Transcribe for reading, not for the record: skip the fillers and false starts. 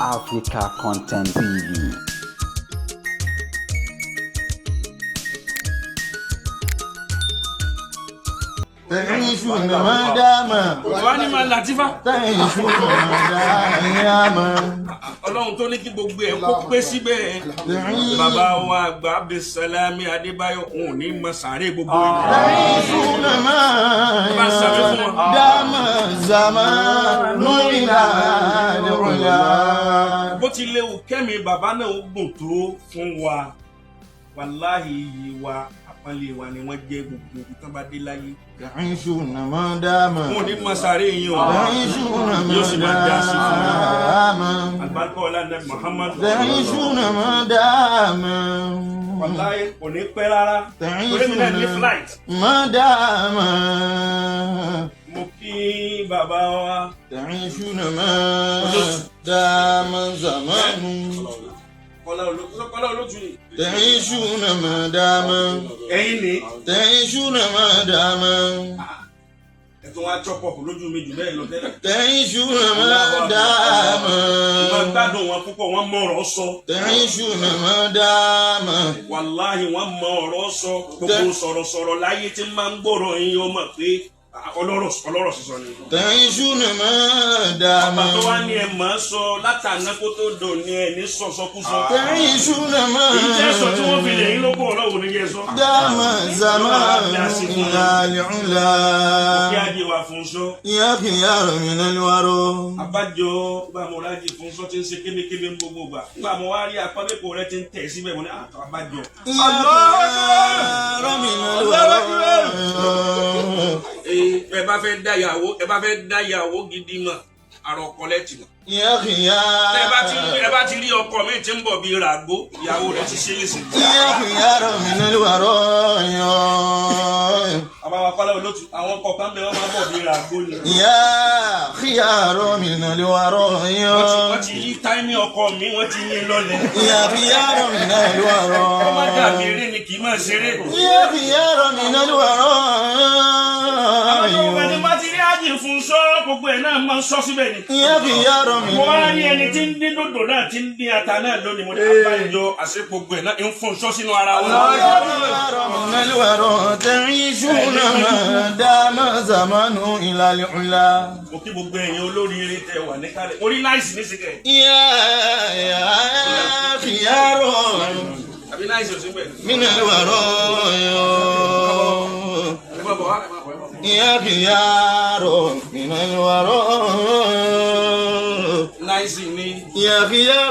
Africa Content TV. تعيشون ما دام wani ma latifa تعيشون ما دام Ọlọ́run tó ní kí gbogbo ẹ̀ kó pé síbẹ̀ bàbá wa àgbà Abdulsalami Adébáyọ̀ òun ní mọ sàárè gbogbo تعيشون ما دام زمان إلى العلا. bó ti léwu kẹ́mi bàbá náà ó gùn tó fún wa wàláhì iyì wa àpọ́nlé wa ni wọ́n jẹ́ gbogbo tán bá dé láyé تعيشون ما دام òun ní mọ sàárè yín o تعيشون yóò sì máa dá sí fún wa ما àgbàkọ ọlànà Muhammad تعيشون ما دام wàláhì kò ní pẹ́ rárá torí mi náà ní flight ما دام mo kí bàbá wa تعيشون ما دام زمان kọ́lá olótú ni تعيشون ما دام ẹ̀yin ni تعيشون ما دام ẹ̀tún wa chop up lójú mi jù bẹ́ẹ̀ lọ tẹ́lẹ̀. تعيشون ما دام wọ́n gbádùn wọn púpọ̀ wọ́n mọ ọ̀rọ̀ sọ. تعيشون ما دام wàláhì wọ́n mọ ọ̀rọ̀ sọ. gbogbo sọ̀rọ̀sọ̀rọ̀ láyé tí máa ń gbọ́rọ̀ yín ó mọ̀ pé ọlọ́rọ̀ sísọ ni. تعيشون ما دام bàbá tó wá ní ẹ máa sọ látàná kó tó dò ní ẹ ní sọ̀sọ́kúsọ. تعيشون ما ìjẹ́ sọ tí wọ́n fi lè yín lóko ọlọ́wọ́ ní yẹ sọ. دام زمان إلى العلا. kí á di wà fún sọ. يا خيار من الورى abájọ bá mo rájì fún sọ tí ń ṣe kébékébé ń gbogbo gbà. nígbà mo wá rí apábẹ́pọ̀ rẹ ti ń tẹ̀ síbẹ̀ mo ní abájọ. يا خيار من الورى. ẹ bá fẹ́ dá ìyàwó gidi mọ̀ àròkọ lẹ́tì mọ̀. يا خيار ẹ bá ti rí ọkọ mi tí ń bọ̀ bíi ràgó ìyàwó rẹ̀ ti ṣe léṣe. يا خيار من الورى. àbáwá kọ́lá olótù àwọn ọkọ̀ kan bẹ wọ́n máa bọ̀ bíi ràgó ni. يا خيار من الورى. wọ́n ti yí táìmì ọkọ mi wọ́n ti yín lọ́lẹ̀. يا خيار من الورى. ọmọ dàbí eré ni kì í máa ṣeré. يا خيار من الورى. àwọn ọmọ ẹni bá ti rí àjì fún sọ gbogbo ẹ̀ náà máa ń sọ síbẹ̀ ni. يا خيار من mo wá rí ẹni tí ń dín dòdò náà tí ń dín ata náà lónìí mo ní abájọ àṣẹ gbogbo ẹ̀ náà ń fún sọ sínú ara wọn. يا خيار من الورى. تعيشون ما دام زمان إلى العلا. mo kí gbogbo ẹ̀yin olóríire tẹ wà níkàlẹ̀ mo rí náìsì ní sìkẹ̀. يا خيار àbí náìsì ò sí bẹ̀. من الورى. ẹ bá bọ̀ wá. يا خيار من الورى. náìsì ni. يا خيار